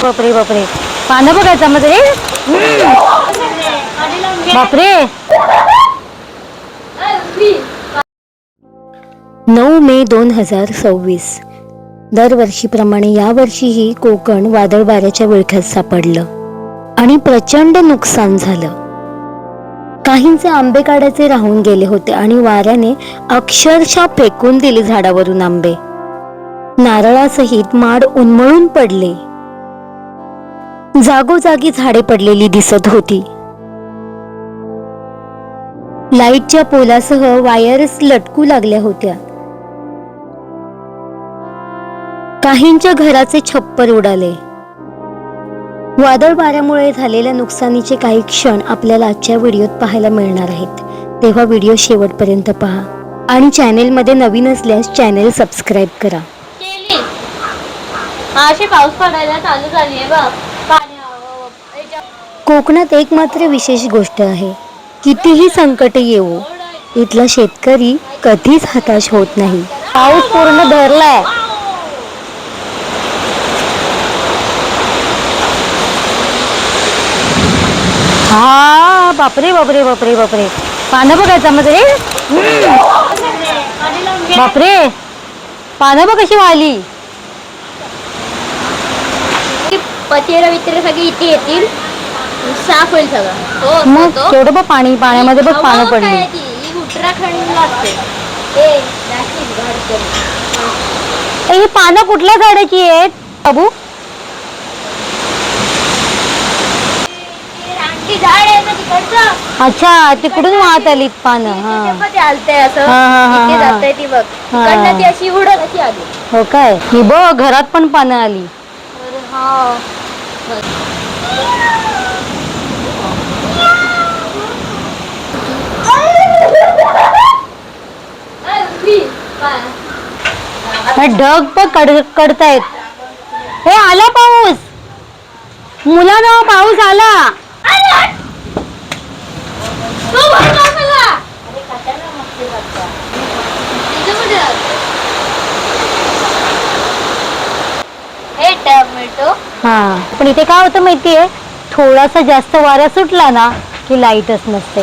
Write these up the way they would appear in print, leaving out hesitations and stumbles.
बापरे बापरे, पानं बघायचं मध्ये रे. बापरे. 9 मे 2026. दरवर्षीप्रमाणे यावर्षीही कोकण वादळ वाऱ्याच्या विळख्यात सापडलं आणि प्रचंड नुकसान झालं. काहींचे आंबे काढायचे राहून गेले होते आणि वाऱ्याने अक्षरशः फेकून दिले झाडावरून आंबे. नारळासहित माड उन्मळून पडले. जागोजागी झाडे पडलेली दिसत होती. लाईटच्या पोलासह वायर्स लटकू लागल्या होत्या. काहींच्या घराचे छप्पर उडाले. वादळ वाऱ्यामुळे झालेल्या नुकसानीचे काही क्षण आपल्याला आजच्या व्हिडिओत पाहायला मिळणार आहेत, तेव्हा व्हिडिओ शेवटपर्यंत पहा आणि चॅनेलमध्ये नवीन असल्यास चॅनेल सबस्क्राईब करा. अशी पाऊस पडायला चालू झाली आहे बघ. कोकणात एक मात्र विशेष गोष्ट आहे. कितीही संकट येवो, इथला शेतकरी कधीच हताश होत नाही. पाऊस पूर्ण धरलाय. हा बापरे बापरे बापरे बापरे, पानं बघायचं मध्ये रे. बापरे, पानं बघ कशी वाली. पतेरा वितेरा सगळे इथे येतील, साफ होईल सगळं. मग केवढं बघ पाणी, पाण्यामध्ये बघ पानं पडली. उत्तराखंडला असते. ही पानं कुठल्या झाडाची आहेत बाबू? झाड आहे ना तिकडचं. अच्छा, तिकडून वाहत आलीत पानं. हा चालतंय असं. इथे जातंय ती बघ. तिकडनं ती अशी उडत अशी आली. हो काय, ही बघ घरात पण पानं आली. ढग पण कडतायत. हे आला पाऊस, मुलांना पाऊस आला. हा, पण इथे काय होतं माहितीये, थोडासा जास्त वारा सुटला ना की लाईटच नसते.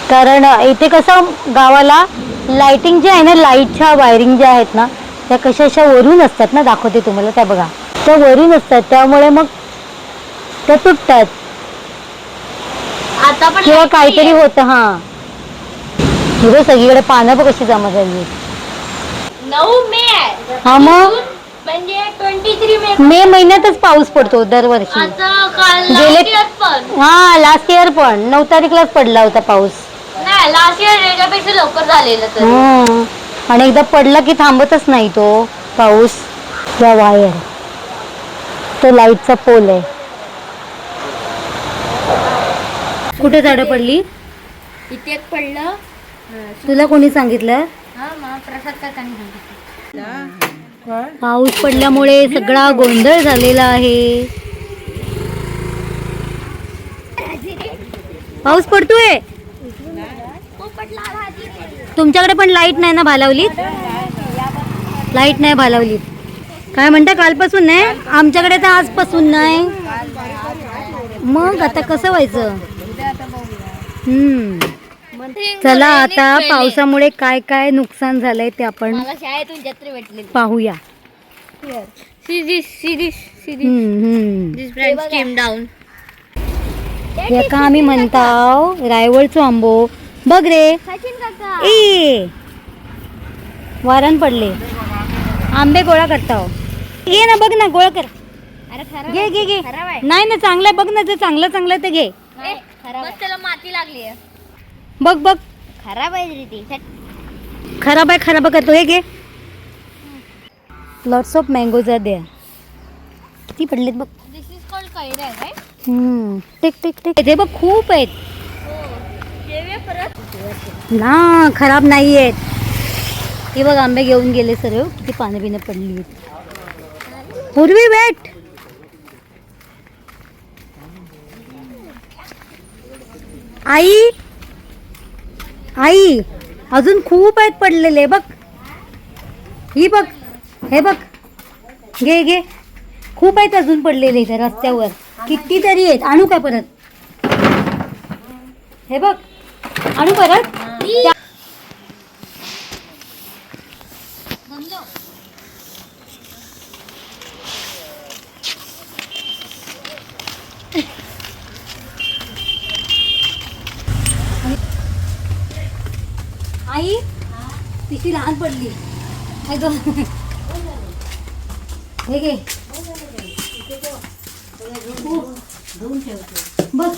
कारण इथे कसं गावाला लाइटिंग जे आहे ना, लाईटच्या वायरिंग ज्या आहेत ना, त्या कशा अशा वरून असतात ना, दाखवते तुम्हाला त्या बघा, त्या वरून असतात, त्यामुळे मग त्या तुटतात आता पण किंवा काहीतरी होतं. हा हे सगळीकडे पानं बघ कशी जमा झाली. 9 मे आहे. हा मग म्हणजे 23 मे महिन्यातच पाऊस पडतो दरवर्षी. हा लास्ट इयर पण 9 तारीखलाच पडला होता पाऊस. नाही, लास्ट इयर याच्यापेक्षा लवकर झालेलं तर. आणि एकदा पडला की थांबतच नाही तो पाऊस. या वायर, तो लाईटचा पोल आहे. कुठे झाडं पडली? इथे एक पडलं. तुला कोणी सांगितलं? प्रसाद काकांनी सांगितलं. पाऊस पडल्यामुळे सगळा गोंधळ झालेला आहे. पाऊस पडतोय. तुमच्याकडे पण लाईट नाही ना भालावलीत? लाईट नाही भालावलीत. काय म्हणता, कालपासून नाही? आमच्याकडे तर आजपासून नाही. मग आता कसं व्हायचं? चला आता पावसामुळे काय काय नुकसान झालंय ते आपण शाळेतून जत्रे भेटले पाहूया. एका आम्ही म्हणताव रायवळचो आंबो बघ रे. ए वारण पडले, आंबे गोळा करताव. घे ना, बघ ना, गोळा कर. घे घे घे. नाही ना, चांगलं बघ ना, ते चांगलं ते घे. त्याला माती लागली आहे. बघ बघ, खराब आहे ती. खराब आहे, खराब करतो. हे घे. लॉट्स ऑफ मँगोज द्या. किती पडलेत बघ. दिस इज कॉल्ड कैरी आहे काय? Tick tick tick. ते बघ खूप आहेत ना, खराब नाही आहेत. हे बघ आंबे घेऊन गेले सर्व. किती पानं बिनं पडली आहेत. पूर्वी वेट. आई आई अजून खूप आहेत पडलेले. बघ ही बघ, हे बघ, घे घे. खूप आहेत अजून पडलेले इथे रस्त्यावर, कितीतरी आहेत. आणू काय परत? हे बघ, आणू परत. आई तिची लहान पडली. हे घे बघ,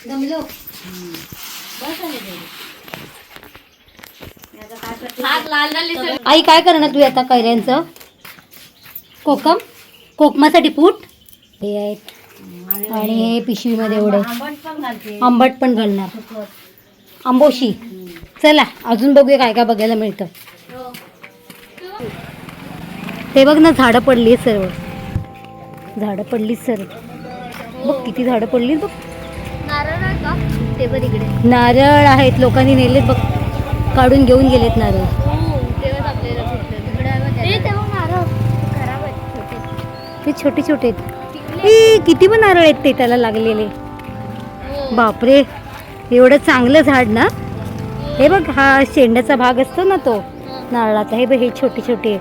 जमलो. आई काय करणार तू आता कैऱ्यांचं? कोकमासाठी पूट हे आहेत आणि हे पिशवीमध्ये एवढे आंबट पण घालणार. आंबोशी. चला अजून बघूया काय काय बघायला मिळतं. ते बघ ना, झाडं पडली सर्व, झाडं पडली सर्व. बघ किती झाडं पडली बघ. नारळ आहेत, लोकांनी नेलेत बघ, काढून घेऊन गेलेत नारळ. ते छोटे छोटे आहेत. किती पण नारळ आहेत ते त्याला लागलेले. बापरे, एवढं चांगलं झाड ना. हे बघ, हा शेंड्याचा भाग असतो ना तो नारळाचा. हे बघ, हे छोटे छोटे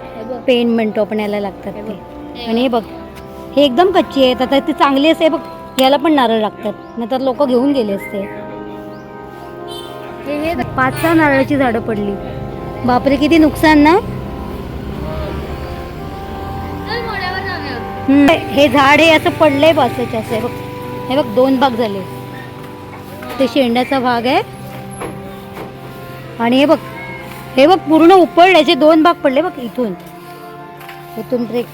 पेन म्हणतो आपण, याला लागतात ते. आणि हे बघ, हे एकदम कच्ची आहेत. आता ते चांगली असते बघ, याला पण नारळ लागतात, नाहीतर लोक घेऊन गेले असते. 5-6 नारळाची झाडं पडली. बापरे, किती नुकसान ना. हे झाड हे असं पडलंय बसायचं असं. बघ, हे बघ 2 भाग झाले. ते शेंड्याचा भाग आहे आणि हे बघ पूर्ण उपळल्याचे 2 भाग पडले बघ. इथून ब्रेक.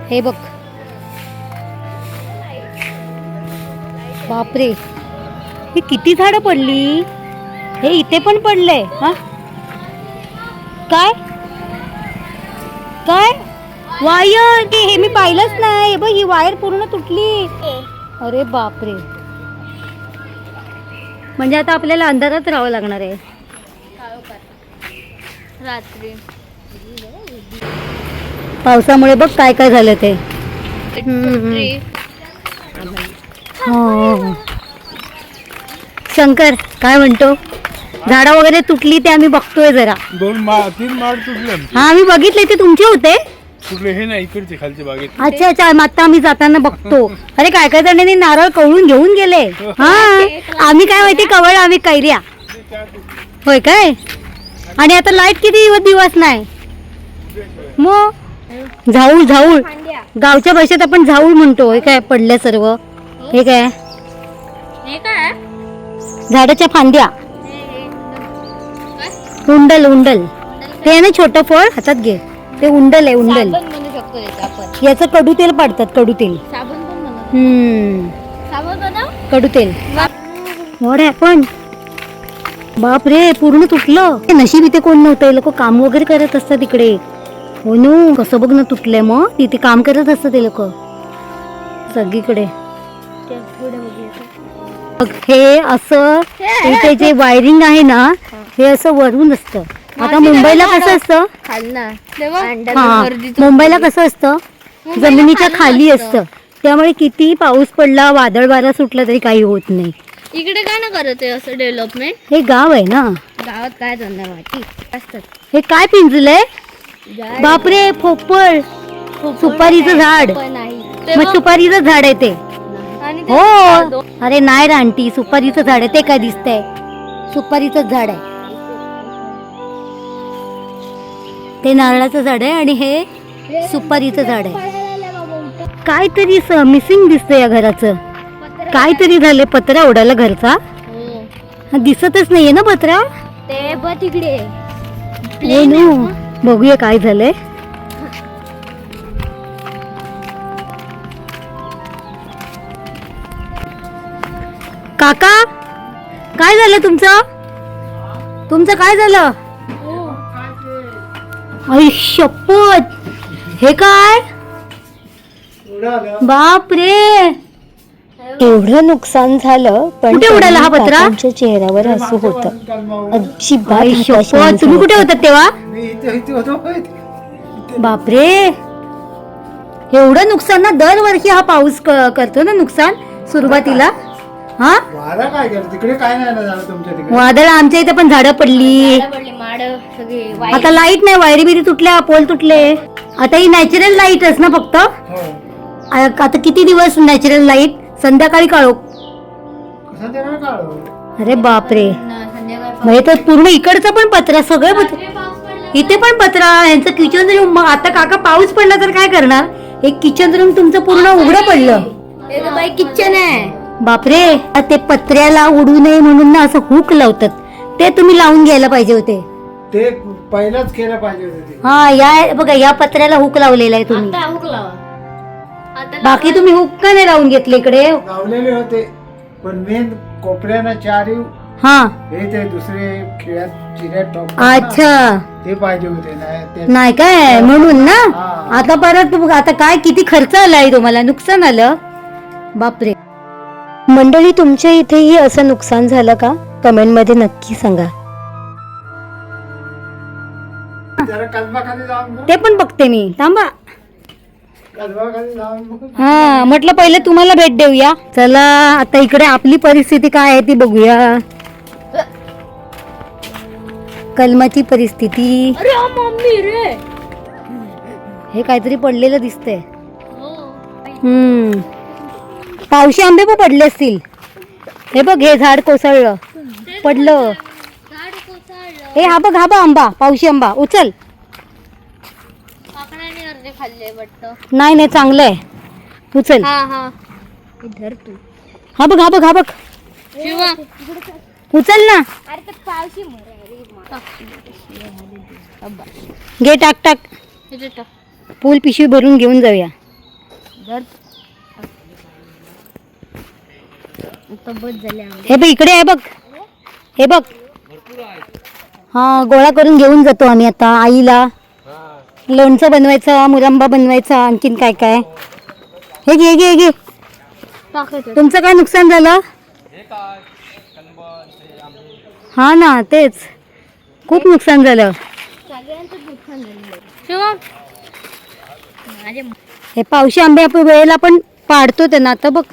हे बघ, बापरे, ही किती झाडं पडली. हे इथे पण पडलंय. हा काय काय वायर, हे मी पाहिलंच नाही. बघ, ही वायर पूर्ण तुटली. अरे बापरे, म्हणजे आता आपल्याला अंधारात राहावं लागणार आहे रात्री. पावसामुळे. बघ काय काय झालं ते. हो, शंकर काय म्हणतो? झाडं वगैरे तुटली ते आम्ही बघतोय जरा. 3 माड तुटले. हा, मी बघितले, ते तुमचे होते. तुटले हे नाही, इकडचे खालचे बागेत. अच्छा अच्छा, आता आम्ही जाताना बघतो. अरे काय काय जणांनी नारळ कवळून घेऊन गेले. हा, आम्ही काय माहिती कवळ, आम्ही कैऱ्या. होय काय? आणि आता लाईट किती दिवस नाही. मग झाऊळ गावच्या भाषेत आपण झाऊळ म्हणतो. हे काय पडल्या सर्व. हे काय? झाडाच्या फांद्या. उंडल ते आहे ना छोटं फळ, हातात घे. ते उंडल आहे, उंडल. याचं कडू तेल पाडतात, कडू तेल. कडू तेल. What happen? बाप रे, पूर्ण तुटलं. नशीब इथे कोण नव्हतं. लोक काम वगैरे करत असतात तिकडे. हो नो, कसं बघ ना तुटलंय. मग तिथे काम करत असतात ते लोक सगळीकडे. हे असं इथे जे वायरिंग आहे ना, हे असं वरून असतं. आता मुंबईला कसं असतं, मुंबईला कसं असतं, जमिनीच्या खाली असतं. त्यामुळे किती पाऊस पडला, वादळ वारा सुटला तरी काही होत नाही. इकडे काय ना करत आहे असं डेव्हलपमेंट. हे गाव आहे ना. गावात काय धंदा माहिती असतात. हे काय पिंजलंय? बापरे, पोपळ. सुपारीचं झाड. मग सुपारीचं झाड आहे ते. हो, अरे नाही रानटी, सुपारीचं झाड आहे ते. काय दिसतंय? सुपारीचं झाड आहे ते. नारळाचं झाड आहे आणि हे सुपारीचं झाड आहे. काहीतरी मिसिंग दिसतंय या घराचं. काहीतरी झालंय. पत्रा उडाला घरचा. दिसतच नाहीये ना पत्रा. ते बघ तिकडे. बघूया काय झालंय. काका, काय झालं तुमचं काय झालं? आई शपथ, हे काय? बाप रे, एवढं नुकसान झालं. पण कुठे उडाला हा पत्रा? आमच्या चेहऱ्यावर हसू होतं. अजिबात. तुम्ही कुठे होतात तेव्हा? बापरे, एवढं नुकसान ना दरवर्षी हा पाऊस करतो ना नुकसान सुरुवातीला. हा वारा काय करत तिकडे काय नाही ना झालं तुमच्या तिकडे. वादळ आमच्या इथे पण झाडं पडली. झाडं पडली, माड सगळे आता लाईट नाही, वायरी बिरी तुटल्या, पोल तुटले. आता ही नॅचरल लाईटच ना फक्त. हो आता किती दिवस नॅचरल लाईट? संध्याकाळी काळो. कसं ते काय काढ. अरे बापरे, संध्याकाळी म्हणजे तर पूर्ण इकडचं पण पत्रा, सगळं इथे पण पत्रा, यांचं किचन रूम. आता काका पाऊस पडला तर काय करणार? एक किचन रूम तुमचं पूर्ण उघडं पडलं. बाई किचन आहे. बापरे, ते पत्र्याला उडू नये म्हणून ना असं हुक लावतात, ते तुम्ही लावून घ्यायला पाहिजे होते. ते पहिलाच केलं पाहिजे होतं ते. हा, या बघा, या पत्र्याला हुक लावलेला आहे तुम्ही. आता हुक लावा. आता बाकी तुम्ही हुक का नाही लावून घेतले इकडे? लावलेले होते पण मेन कोपऱ्यानं चारीव हा, हे ते दुसरे खिळ्यात चिऱ्यात टॉप अच्छा, ते पाहिजे होते नाही ते. नाही काय म्हणून ना. हा. आता परत आता काय किती खर्च आलाय तुम्हाला, नुकसान आलं. बापरे. मंडळी, तुमच्या इथेही असं नुकसान झालं का? कमेंट मध्ये नक्की सांगा. जरा कसबाखाली जाऊन बघ. ते पण बघते मी, थांबा. कसबाखाली जाऊन बघ. हा, म्हटलं पहिले तुम्हाला भेट देऊया. चला, आता इकडे आपली परिस्थिती काय आहे ती बघूया. कलमाची परिस्थिती. अरे मम्मी रे. हे काहीतरी पडलेलं दिसतंय. पावशी आंबे पण पडले असतील. हे बघ, हे झाड कोसळलं, पडलं. हे हा बघ आंबा, पावशी आंबा. उचल. काकणाने अर्धे खाल्ले वाटतं. नाही नाही, चांगलं आहे, उचल. हा धर तू. हा बघ शिवा. उचल ना. अरे ते पावशी घे, टाक. फुल पिशवी भरून घेऊन जाऊया. हे बघ, इकडे आहे बघ, हे बघ. हा, गोळा करून घेऊन जातो आम्ही आता आईला. लोणचं बनवायचं, मुरंबा बनवायचा, आणखीन काय काय. हे घे. तुमचं काय नुकसान झालं? हा ना, तेच खूप नुकसान झालं. हे पावशी आंबे आपण वेळेला पण पाडतो त्यांना. आता बघ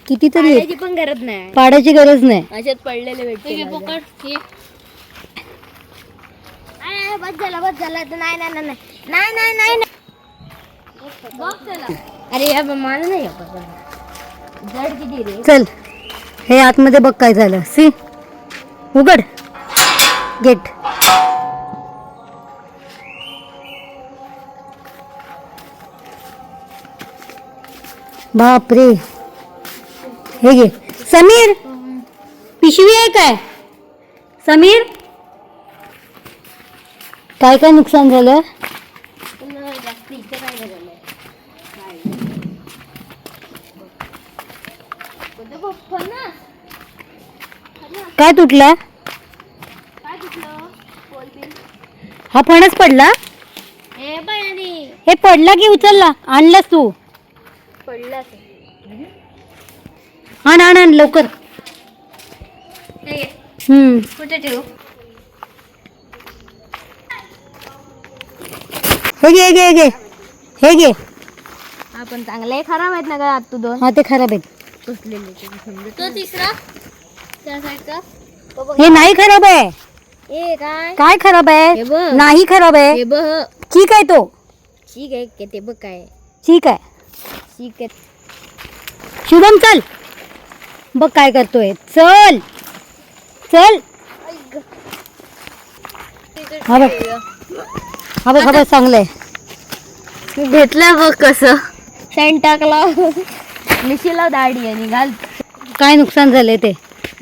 कितीतरी आहेत. पण गरज नाही, पाडायची गरज नाही. अशात पडलेले भेटते. पकड. बस झाला. नाही. अरे या मला नाही जड किती रे. चल, हे आतमध्ये बघ काय झालं. सी, उघड गेट. बापरे. हे घे समीर, पिशवी आहे काय? समीर, काय काय नुकसान झालं? जास्त इथे काय झालं काय तुटलं? हा फणस पडला. हे पडला की उचलला? आणलास तू? पडला. आण लवकर. कुठे ठेवू? हे घे. आपण चांगले खराब आहेत ना का? तू दोन हा, ते खराब आहेत. तो तिसरा त्या साईडचा हे नाही खराब आहे. ए काय काय खराब हे आहे? बघ. नाही खराब आहे. हे बघ. ठीक आहे तो. ठीक आहे ते बघ काय ठीक आहे. ठीक आहे. शुभम चल, बघ काय करतोय. चल. हा बघ चांगलंय. घेतलं बघ कसं सेंट टाकला. मिशीला दाढी आणि घाल. काय नुकसान झालंय ते?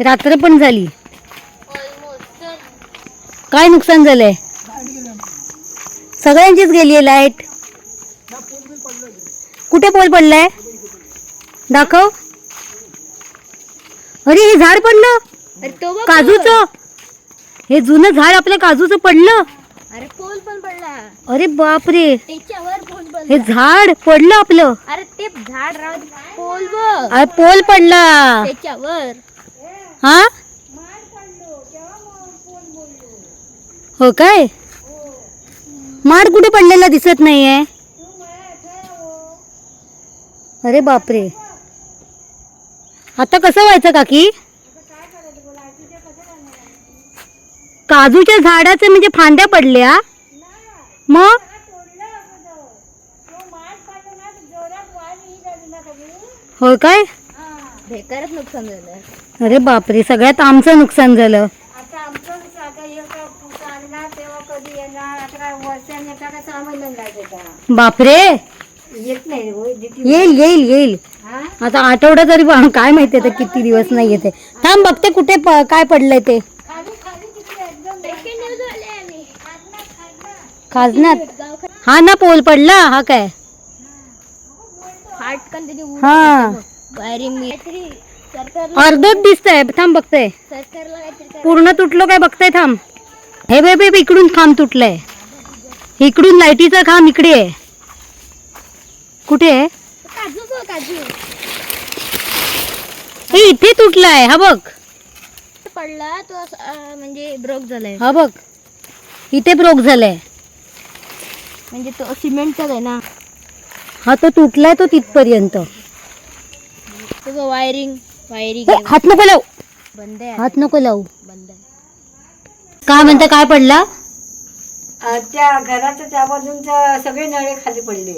रात्र पण झाली. काय नुकसान झालंय? सगळ्यांचीच गेली आहे लाईट. कुठे पोल पडलाय? दाखव. अरे, हे झाड पडलं अरे तो बघ. काजूचं. हे जुनं झाड आपल्या काजूचं पडलं. अरे पोल पण पडला. अरे बापरे, त्याच्यावर पोल पडला. हे झाड पडलं आपलं. अरे ते झाड राहत पोल बघ अरे पोल पडला. त्याच्यावर. हा, हो काय? माड कुठे पडलेला दिसत नाहीये. अरे बापरे, आता कसं व्हायचं काकी? काजूच्या झाडाचे म्हणजे फांद्या पडल्या मग? होय काय? बेकारच नुकसान झालं. अरे बापरे, सगळ्यात आमचं नुकसान झालं. आता आमचं आता एक आणणार तेव्हा कधी येणार, आता वर्षाने येता का 6 महिन्यात लागायचा. बापरे, येत नाही होय, येईल येईल येईल. हा आता आठवडा तरी काय माहिती आता किती दिवस नाही येते. थांब बघते कुठे काय पडलंय ते. खाजण्यात हा ना, पोल पडला हा काय? फाटकन त्याची हा वायरिंग काहीतरी अर्धच दिसतंय. थांब बघते, सरकारला काहीतरी पूर्ण तुटलो काय बघताय. थांब, हे बे बे इकडून खांब तुटलंय. इकडून लाईटीचा खांब इकडे आहे. कुठे आहे? काजू हे इथे तुटलाय. हा बघ, पडला तो म्हणजे ब्रोक झालाय. हा बघ इथे ब्रोक झालाय. म्हणजे तो सिमेंटचाच आहे ना. हा तो तुटलाय तो तिथपर्यंत. तो वायरिंग ए, हात नको लावू, बंद आहे. हात नको लावू. बंद आहे. काय म्हणता, काय पडला? त्या घराच्या त्या बाजूंचा सगळे नळे खाली पडले,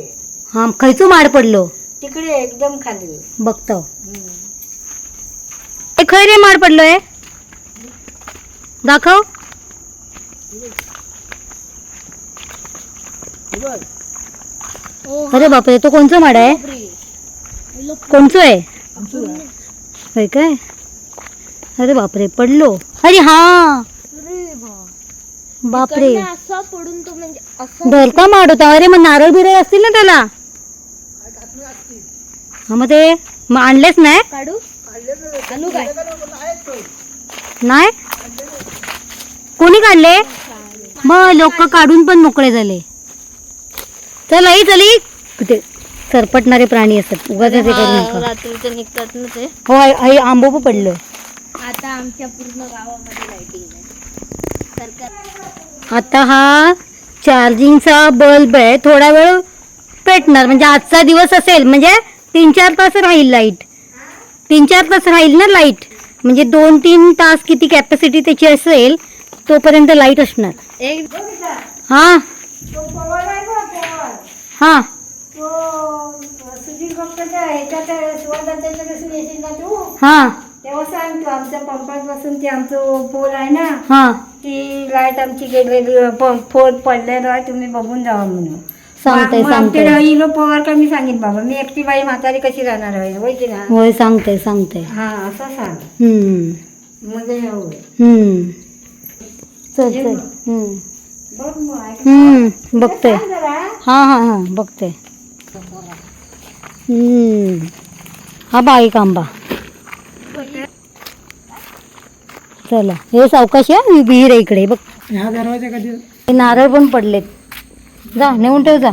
हा खैचू माड पडलो तिकडे एकदम खाली. बघतो. ए खै रे माड पडलोय, दाखव. अरे बापरे, तो कोणचं माड आहे? कोणचं आहे? होय काय? अरे बापरे, पडलो. अरे हा बापरे, इकडनं असं पडून तो म्हणजे असं भलता माड होता. अरे मग नारळ बिरळ असतील ना त्याला. हा मग ते मग आणलेच नाही? काढू आणू काय? नाही कोणी काढले? मग लोक काढून पण मोकळे झाले. चल चली, कुठे सरपटणारे प्राणी असतात, उगाच ते करू नका. रात्रीचं निघतात ना ते. हो आई आंबो पडलो. आता आमच्या पूर्ण गावामध्ये लाइटिंग आहे. सरकार आता हा चार्जिंगचा बल्ब आहे, थोडा वेळ पेटणार. म्हणजे आजचा दिवस असेल म्हणजे 3-4 तास राहील लाईट. 3-4 तास राहील ना लाईट, म्हणजे 2-3 तास किती कॅपॅसिटी त्याची असेल तोपर्यंत लाईट असणार. एक हा तो पवार आहे बघ, पवार. हा तो सुधीर बाप्पाच्या ह्याच्यात शिवाजाच्या कसं येशील ना तू, हा तेव्हा सांग तू आमच्या पंपात बसून ते आमचं पोल आहे ना, हा ती लाईट आमची गेलेली पोल पडलेलं आहे, तुम्ही बघून जावा म्हणून सांगते मग सांगते. आमच्या हिरो पवार का मी सांगेन बाबा, मी एकटी बाई म्हातारी कशी राहणार आहे होय की ना. होय सांगते सांगते. हा असं सांग हम्म मग हे होय. हम्म चल चल. बघ मग ऐक. बघते. सांग जरा. हा हा हा बघते. हा बारीक आंबा. चला हे सावकाश आहे, विहीर आहे इकडे बघ. ह्या दरवाजा कधी हे नारळ पण पडलेत. जा नेऊन ठेव जा.